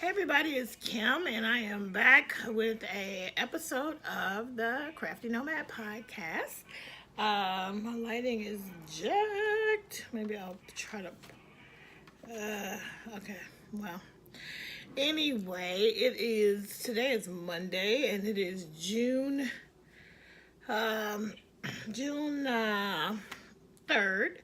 Hey everybody, it's Kim and I am back with a episode of the Crafty Nomad podcast. My lighting is jacked. Maybe I'll try to okay. Well, anyway, today is Monday and it is um June 3rd.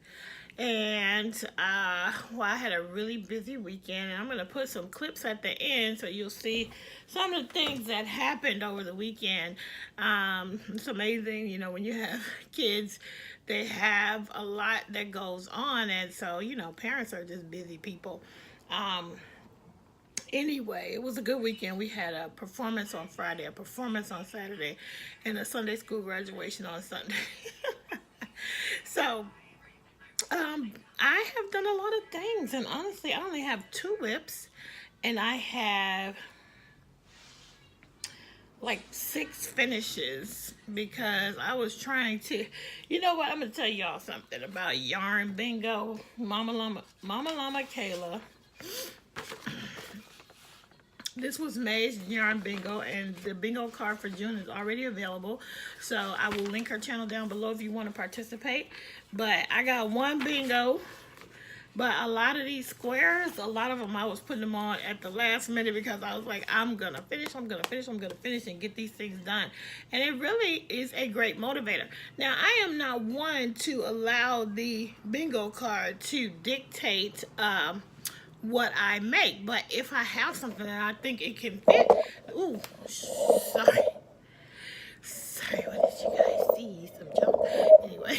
And well, I had a really busy weekend, and I'm going to put some clips at the end so you'll see some of the things that happened over the weekend. It's amazing, when you have kids, they have a lot that goes on, and so, parents are just busy people. Anyway, it was a good weekend. We had a performance on Friday, a performance on Saturday, and a Sunday school graduation on Sunday. So, I have done a lot of things, and honestly, I only have 2 whips, and I have like 6 finishes because I was trying to, you know what, I'm going to tell y'all something about yarn bingo. Mama Llama Kayla. This was May's yarn bingo, and the bingo card for June is already available. So I will link her channel down below if you want to participate. But I got 1 bingo. But a lot of these squares, a lot of them I was putting them on at the last minute because I was like, I'm going to finish and get these things done. And it really is a great motivator. Now, I am not one to allow the bingo card to dictate what I make, but if I have something that I think it can fit, ooh, sorry, what did you guys see? Some junk? Anyway,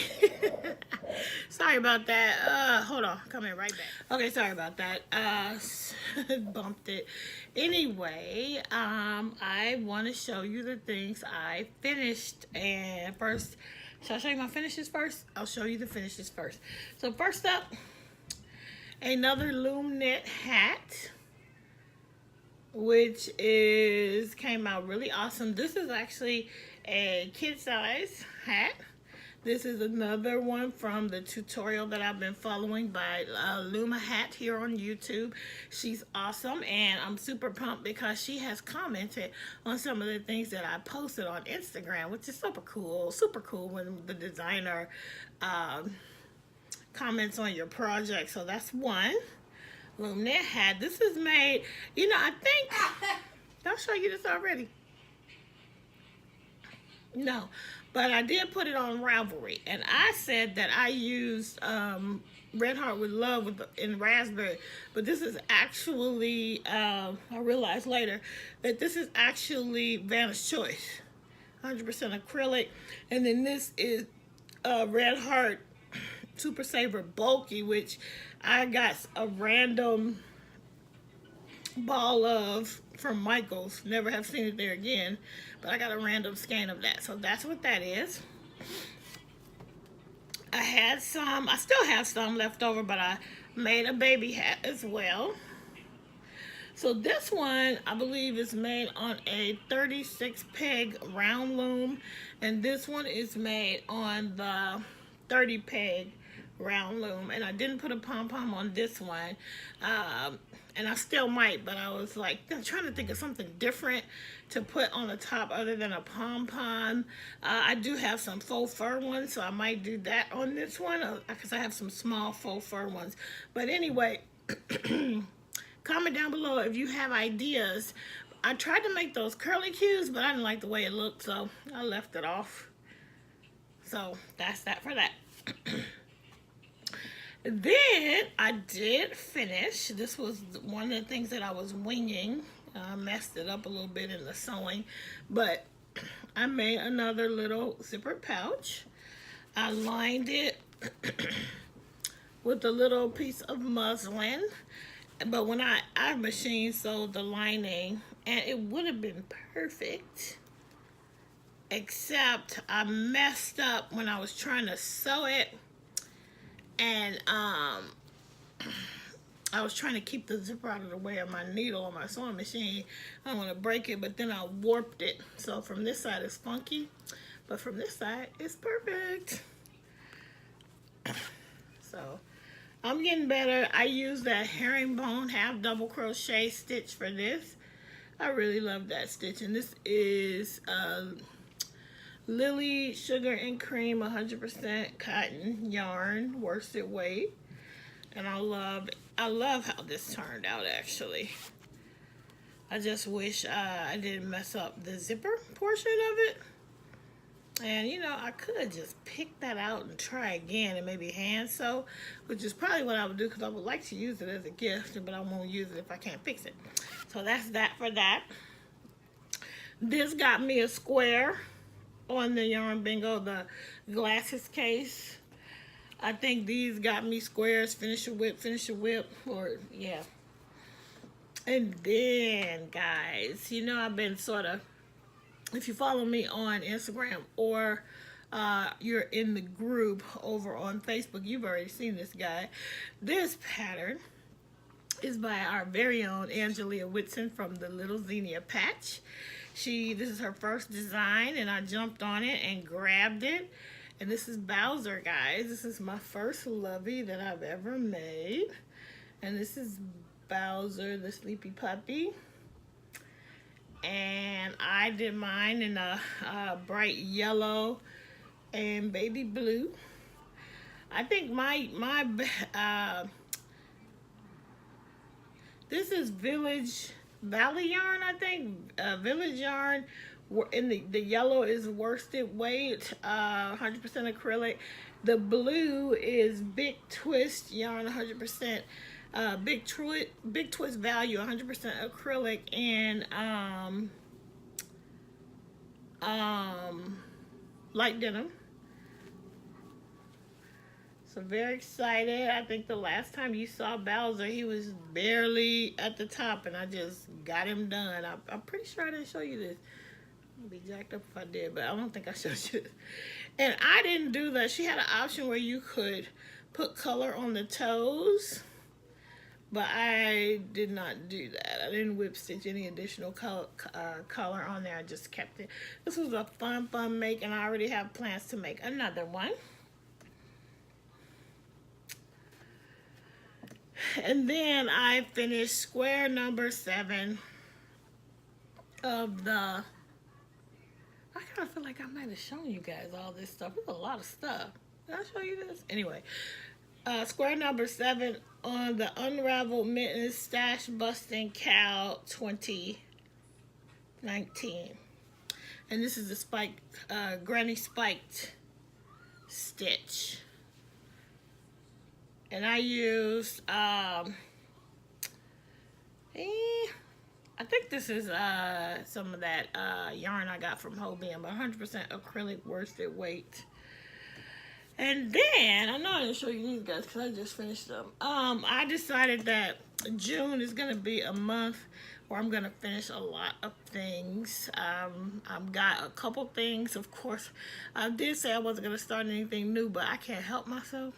sorry about that. Hold on, coming right back. Okay, sorry about that. Bumped it. Anyway, I want to show you the things I finished, and first, shall I show you my finishes first? I'll show you the finishes first. So first up, another loom knit hat, which came out really awesome. This is actually a kid size hat. This is another one from the tutorial that I've been following by Luma Hat here on YouTube. She's awesome, and I'm super pumped because she has commented on some of the things that I posted on Instagram, which is super cool. Super cool when the designer comments on your project. So that's one loom knit hat. This is made, I think I'll show you this already. No, but I did put it on Ravelry, and I said that I used Red Heart with Love in Raspberry, but this is actually I realized later that this is actually Vanna's Choice, 100% acrylic, and then this is Red Heart Super Saver Bulky, which I got a random ball of from Michael's. Never have seen it there again, but I got a random skein of that. So that's what that is. I still have some left over, but I made a baby hat as well. So this one, I believe, is made on a 36 peg round loom, and this one is made on the 30 peg round loom, and I didn't put a pom-pom on this one, and I still might, but I was like, I'm trying to think of something different to put on the top other than a pom-pom. I do have some faux fur ones, so I might do that on this one, because I have some small faux fur ones. But anyway, comment down below if you have ideas. I tried to make those curly cues, but I didn't like the way it looked, so I left it off. So that's that for that. Then I did finish. This was one of the things that I was winging. I messed it up a little bit in the sewing, but I made another little zipper pouch. I lined it with a little piece of muslin, but when I machine sewed the lining, and it would have been perfect, except I messed up when I was trying to sew it. And I was trying to keep the zipper out of the way of my needle on my sewing machine. I don't want to break it, but then I warped it. So from this side it's funky, but from this side it's perfect. So I'm getting better. I use that herringbone half double crochet stitch for this. I really love that stitch. And this is Lily Sugar and Cream 100% cotton yarn worsted weight. And I love how this turned out actually. I just wish I didn't mess up the zipper portion of it. And you know, I could just pick that out and try again and maybe hand sew, which is probably what I would do because I would like to use it as a gift, but I won't use it if I can't fix it. So that's that for that. This got me a square on the Yarn Bingo, the glasses case. I think these got me squares, finish a whip, or yeah. And then, guys, you know, I've been sort of, if you follow me on Instagram or you're in the group over on Facebook, you've already seen this guy. This pattern is by our very own Angelia Whitson from the Little Xenia Patch. This is her first design, and I jumped on it and grabbed it. And this is Bowser, guys. This is my first lovey that I've ever made. And this is Bowser, the sleepy puppy. And I did mine in a bright yellow and baby blue. I think this is Valley yarn, I think. Village yarn. In the yellow is worsted weight, 100% acrylic. The blue is Big Twist yarn, 100%. Big Twist value, 100% acrylic, and light denim. So very excited. I think the last time you saw Bowser, he was barely at the top, and I just got him done. I'm pretty sure I didn't show you this. I'd be jacked up if I did, but I don't think I showed you this. And I didn't do that. She had an option where you could put color on the toes, but I did not do that. I didn't whip stitch any additional color on there. I just kept it. This was a fun make, and I already have plans to make another one. And then I finished square number 7 of the, I kind of feel like I might have shown you guys all this stuff. There's a lot of stuff. Did I show you this? Anyway, square number 7 on the Unraveled Mittens Stash Busting Cow 2019. And this is the spiked, granny spiked stitch. And I used, I think this is some of that yarn I got from Hobie, but 100% acrylic worsted weight. And then, I know I didn't show you these guys because I just finished them. I decided that June is going to be a month where I'm going to finish a lot of things. I've got a couple things. Of course, I did say I wasn't going to start anything new, but I can't help myself.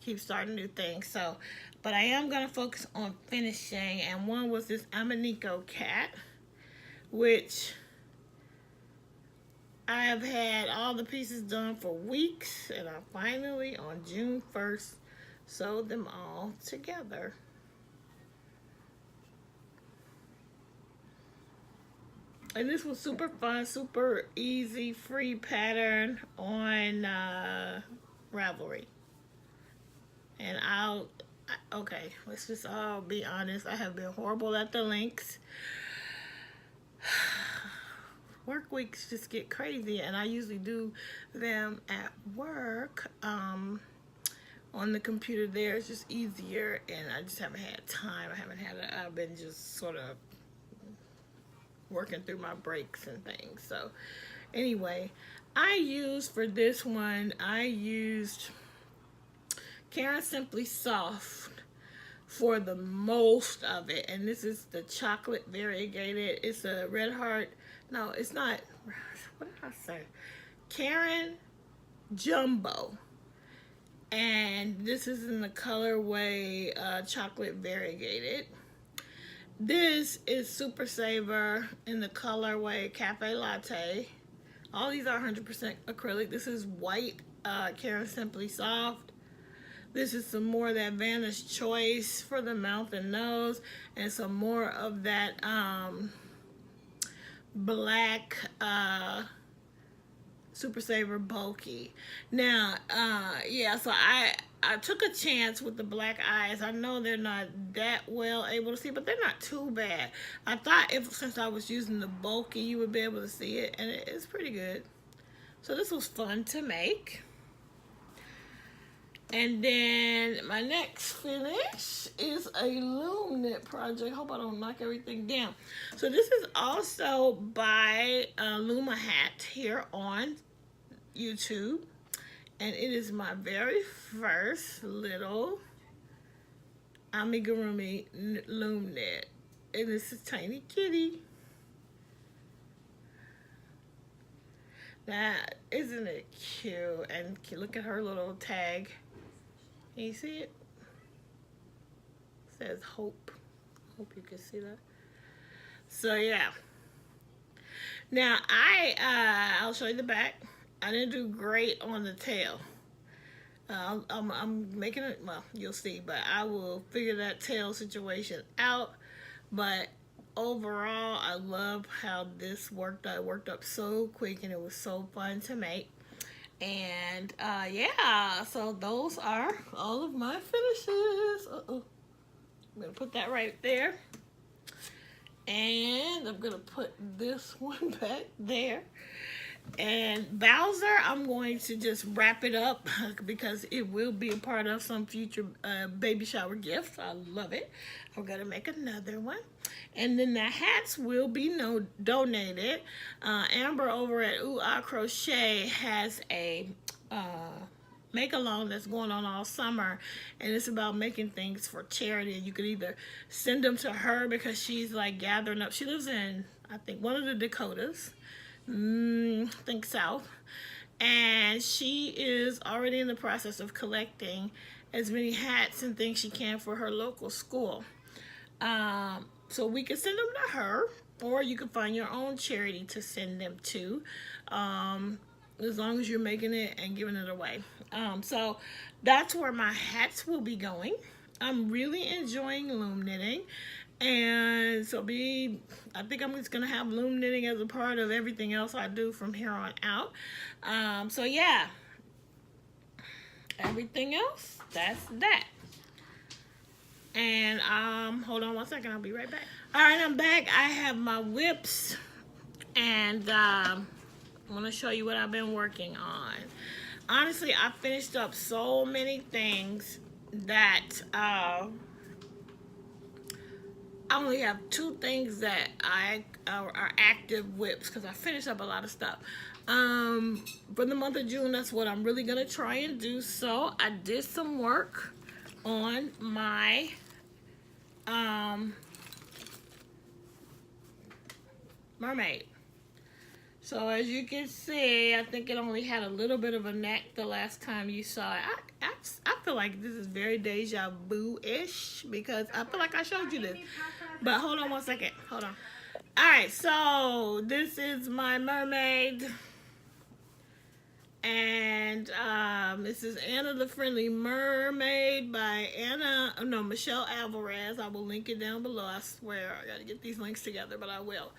Keep starting new things. So, but I am going to focus on finishing. And one was this Amanico cat, which I have had all the pieces done for weeks, and I finally, on June 1st, sewed them all together. And this was super fun, super easy, free pattern on Ravelry. And okay, let's just all be honest. I have been horrible at the links. Work weeks just get crazy, and I usually do them at work. On the computer there, it's just easier, and I just haven't had time. I've been just sort of working through my breaks and things. So anyway, for this one, I used Karen Simply Soft for the most of it, and this is the chocolate variegated. It's a red heart. No, it's not. What did I say? Karen Jumbo, and this is in the colorway chocolate variegated. This is Super Saver in the colorway Cafe Latte. All these are 100% acrylic. This is white Karen Simply Soft. This is some more of that Vanna's Choice for the mouth and nose, and some more of that black Super Saver Bulky. Now, yeah, so I took a chance with the black eyes. I know they're not that well able to see, but they're not too bad. I thought since I was using the Bulky, you would be able to see it, and it's pretty good. So this was fun to make. And then my next finish is a loom knit project. Hope I don't knock everything down. So this is also by Luma Hat here on YouTube. And it is my very first little amigurumi loom knit. And this is Tiny Kitty. That, isn't it cute? And look at her little tag. Can you see it? It says hope. Hope you can see that. So yeah. Now I'll show you the back. I didn't do great on the tail. I'm making it, well, you'll see, but I will figure that tail situation out. But overall, I love how this worked out. It worked up so quick and it was so fun to make. And yeah, so those are all of my finishes. I'm gonna put that right there. And I'm gonna put this one back there. And Bowser, I'm going to just wrap it up because it will be a part of some future baby shower gift. I love it. I'm gonna make another one. And then the hats will be donated. Amber over at Ooh Ah Crochet has a make-along that's going on all summer, and it's about making things for charity. You could either send them to her because she's like gathering up. She lives in, I think, one of the Dakotas, I think south, and she is already in the process of collecting as many hats and things she can for her local school. So we can send them to her, or you can find your own charity to send them to, as long as you're making it and giving it away. So that's where my hats will be going. I'm really enjoying loom knitting, and so I think I'm just gonna have loom knitting as a part of everything else I do from here on out. So yeah, everything else, that's that. And hold on one second, I'll be right back. All right, I'm back. I have my whips, and I'm gonna show you what I've been working on. Honestly, I finished up so many things that I only have 2 things that are active whips because I finished up a lot of stuff. For the month of June, that's what I'm really gonna try and do. So I did some work on my mermaid. So as you can see, I think it only had a little bit of a neck the last time you saw it. I feel like this is very deja vu-ish because I feel like I showed you this. But hold on one second. Hold on. Alright, so this is my mermaid. And this is Anna the Friendly Mermaid by Michelle Alvarez. I will link it down below. I swear I gotta get these links together, but I will.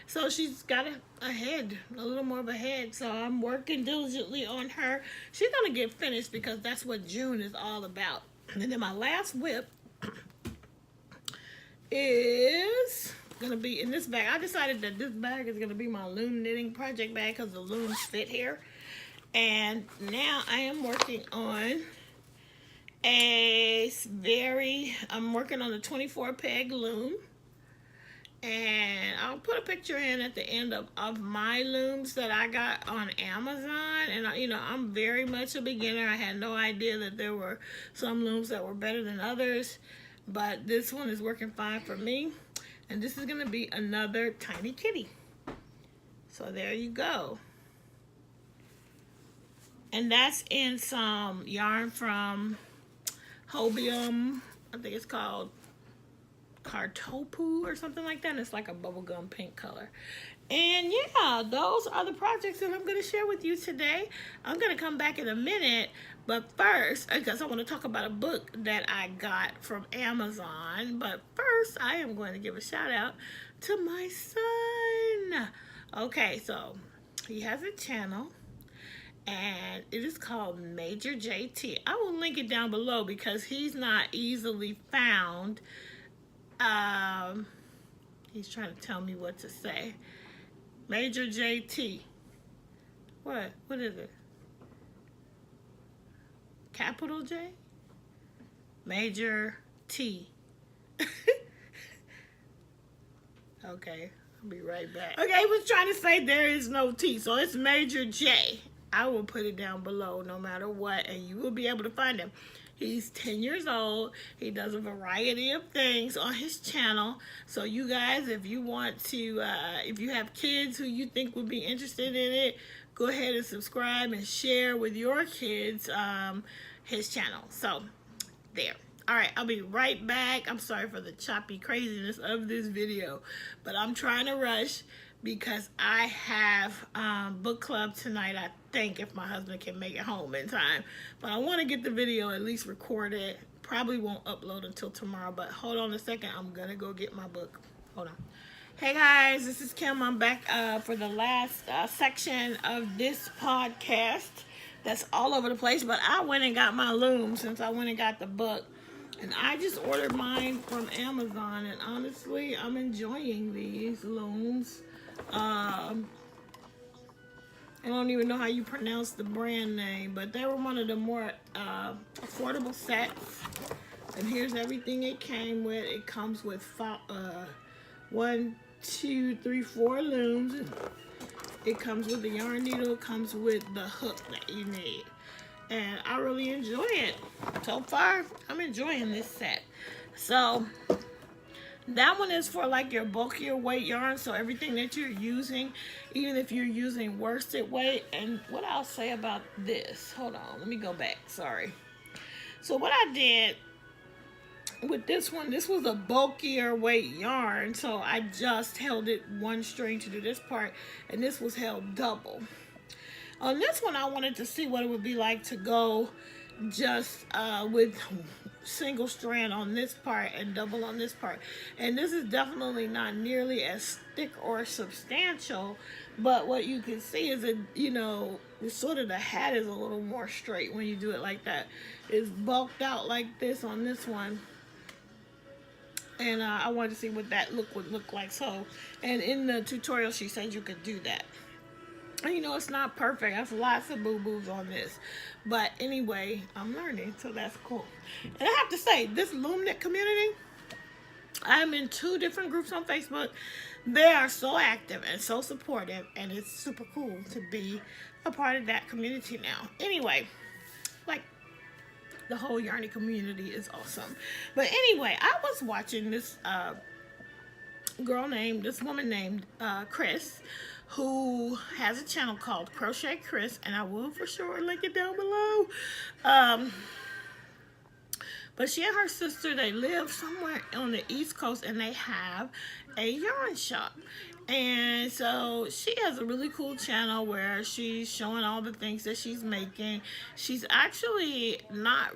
So she's got a head, a little more of a head. So I'm working diligently on her. She's gonna get finished because that's what June is all about. And then my last whip is gonna be in this bag. I decided that this bag is gonna be my loom knitting project bag because the looms fit here. And now I am working on I'm working on a 24 peg loom. And I'll put a picture in at the end of my looms that I got on Amazon. And I'm very much a beginner. I had no idea that there were some looms that were better than others. But this one is working fine for me. And this is gonna be another Tiny Kitty. So there you go. And that's in some yarn from Hobium. I think it's called Cartopu or something like that. And it's like a bubblegum pink color. And yeah, those are the projects that I'm going to share with you today. I'm going to come back in a minute, but first, because I want to talk about a book that I got from Amazon. But first, I am going to give a shout out to my son. Okay, so he has a channel, and it is called Major JT. I will link it down below because he's not easily found. He's trying to tell me what to say. Major JT. What? What is it? Capital J? Major T. Okay, I'll be right back. Okay, he was trying to say there is no T, so it's Major J. I will put it down below no matter what, and you will be able to find him. He's 10 years old. He does a variety of things on his channel. So you guys, if you want to, if you have kids who you think would be interested in it, go ahead and subscribe and share with your kids his channel. So there. All right, I'll be right back. I'm sorry for the choppy craziness of this video, but I'm trying to rush because I have book club tonight, I think, if my husband can make it home in time. But I want to get the video at least recorded. Probably won't upload until tomorrow, but hold on a second. I'm going to go get my book. Hold on. Hey guys, this is Kim. I'm back for the last section of this podcast. That's all over the place, but I went and got my loom since I went and got the book. And I just ordered mine from Amazon, and honestly, I'm enjoying these looms. I don't even know how you pronounce the brand name, but they were one of the more affordable sets. And here's everything it came with. It comes with 1, 2, 3, 4 looms. It comes with the yarn needle. It comes with the hook that you need. And I really enjoy it. So far, I'm enjoying this set. So that one is for like your bulkier weight yarn. So everything that you're using, even if you're using worsted weight. And what I'll say about this, hold on, let me go back, sorry. So what I did with this one, this was a bulkier weight yarn. So I just held it one string to do this part, and this was held double. On this one, I wanted to see what it would be like to go just with single strand on this part and double on this part. And this is definitely not nearly as thick or substantial, but what you can see is that, you know, sort of the hat is a little more straight when you do it like that. It's bulked out like this on this one. And I wanted to see what that look would look like. So, and in the tutorial, she said you could do that. And you know, it's not perfect. There's lots of boo-boos on this. But anyway, I'm learning, so that's cool. And I have to say, this loom knit community, I'm in 2 different groups on Facebook. They are so active and so supportive, and it's super cool to be a part of that community now. Anyway, like, the whole yarny community is awesome. But anyway, I was watching this this woman named Chris, who has a channel called Crochet Chris, and I will for sure link it down below. But she and her sister, they live somewhere on the East Coast, and they have a yarn shop. And so she has a really cool channel where she's showing all the things that she's making. She's actually not,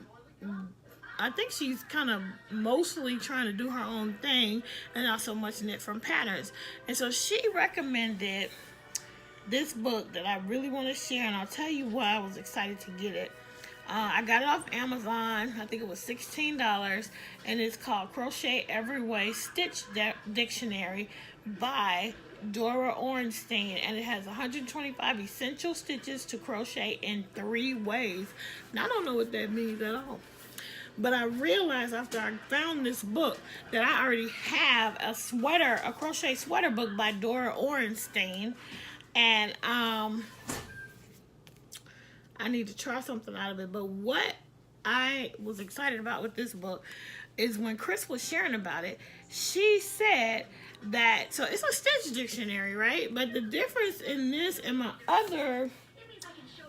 I think she's kind of mostly trying to do her own thing and not so much knit from patterns. And so she recommended this book that I really want to share, and I'll tell you why I was excited to get it. I got it off Amazon. I think it was $16, and it's called Crochet Every Way Stitch Dictionary by Dora Ornstein, and it has 125 essential stitches to crochet in 3 ways. Now, I don't know what that means at all. But I realized after I found this book that I already have a crochet sweater book by Dora Ornstein. And I need to try something out of it. But what I was excited about with this book is when Chris was sharing about it, she said that, so it's a stitch dictionary, right? But the difference in this and my other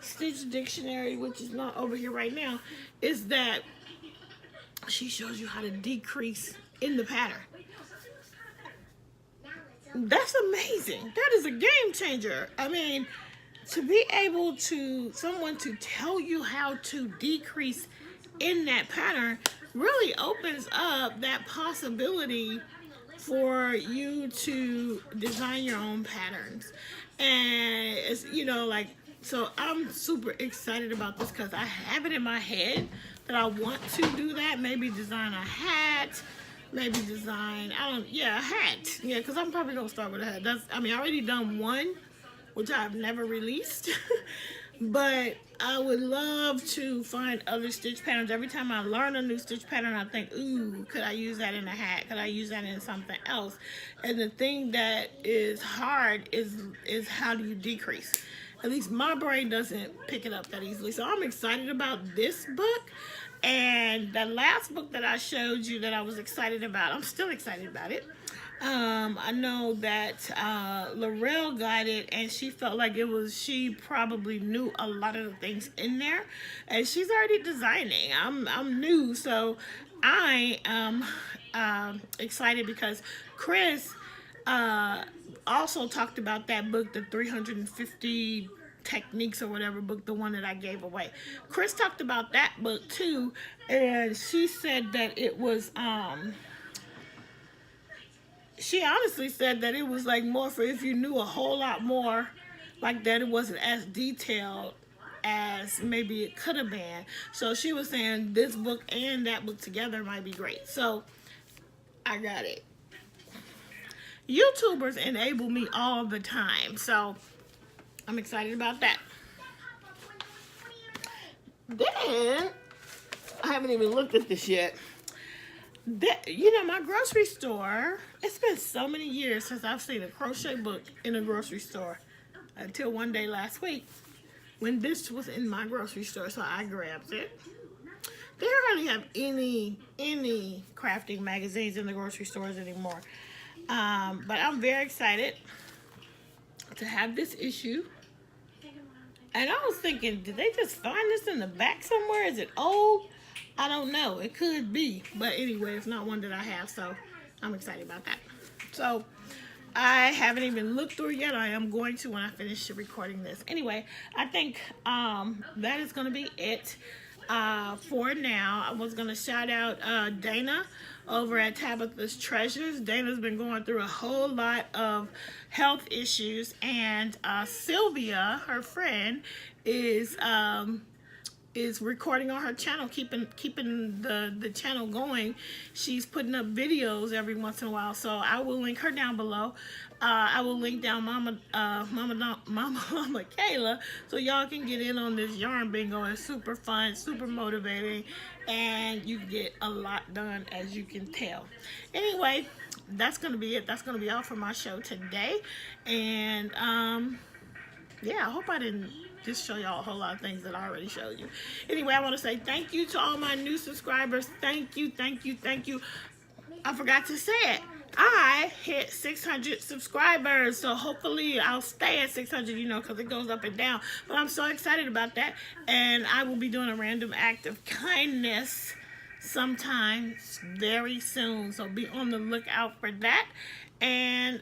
stitch dictionary, which is not over here right now, is that she shows you how to decrease in the pattern. That's amazing. That is a game changer. I mean, to be able to, someone to tell you how to decrease in that pattern really opens up that possibility for you to design your own patterns. And it's, like, so I'm super excited about this because I have it in my head that I want to do that. Maybe design a hat, maybe design, a hat. Yeah, because I'm probably going to start with a hat. I already done one, which I've never released. But I would love to find other stitch patterns. Every time I learn a new stitch pattern, I think, ooh, could I use that in a hat? Could I use that in something else? And the thing that is hard is how do you decrease? At least my brain doesn't pick it up that easily. So I'm excited about this book. And the last book that I showed you that I was excited about, I'm still excited about it. I know that Laurel got it, and she felt like she probably knew a lot of the things in there, and she's already designing. I'm new, so I am excited because Chris also talked about that book, the 350 techniques or whatever book, the one that I gave away. Chris talked about that book too, and she said that it was she honestly said that it was like more for if you knew a whole lot more, like that it wasn't as detailed as maybe it could have been. So she was saying this book and that book together might be great. So I got it. YouTubers enable me all the time, so I'm excited about that. Then I haven't even looked at this yet. My grocery store, it's been so many years since I've seen a crochet book in a grocery store, until one day last week when this was in my grocery store, so I grabbed it. They don't really have any crafting magazines in the grocery stores anymore, but I'm very excited to have this issue. And I was thinking, did they just find this in the back somewhere? Is it old? I don't know. It could be. But anyway, it's not one that I have, so I'm excited about that. So I haven't even looked through it yet. I am going to when I finish recording this. Anyway, I think that is going to be it for now. I was going to shout out Dana over at Tabitha's Treasures. Dana's been going through a whole lot of health issues, and Sylvia, her friend, is recording on her channel, keeping the channel going. She's putting up videos every once in a while, so I will link her down below. I will link down Mama Kayla, so y'all can get in on this yarn bingo. It's super fun, super motivating, and you get a lot done, as you can tell. Anyway, that's gonna be it. That's gonna be all for my show today, and yeah, I hope I didn't just show y'all a whole lot of things that I already showed you. Anyway, I want to say thank you to all my new subscribers. Thank you, thank you, thank you. I forgot to say it. I hit 600 subscribers, so hopefully I'll stay at 600, because it goes up and down. But I'm so excited about that, and I will be doing a random act of kindness sometime very soon, so be on the lookout for that. And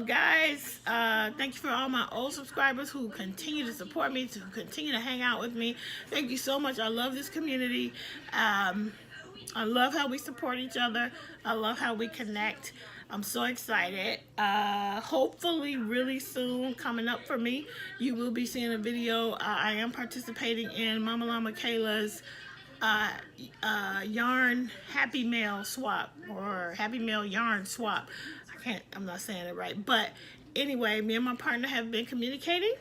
guys, thank you for all my old subscribers who continue to support me, to continue to hang out with me. Thank you so much. I love this community. I love how we support each other. I love how we connect. I'm so excited. Hopefully really soon, coming up for me, you will be seeing a video. I am participating in Mama Llama Kayla's yarn Happy Mail swap, or Happy Mail yarn swap. I'm not saying it right, but anyway, me and my partner have been communicating.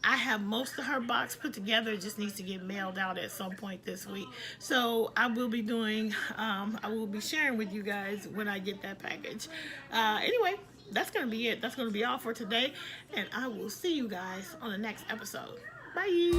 I have most of her box put together. It just needs to get mailed out at some point this week. So I will be doing, I will be sharing with you guys when I get that package. Anyway, that's going to be it. That's going to be all for today. And I will see you guys on the next episode. Bye.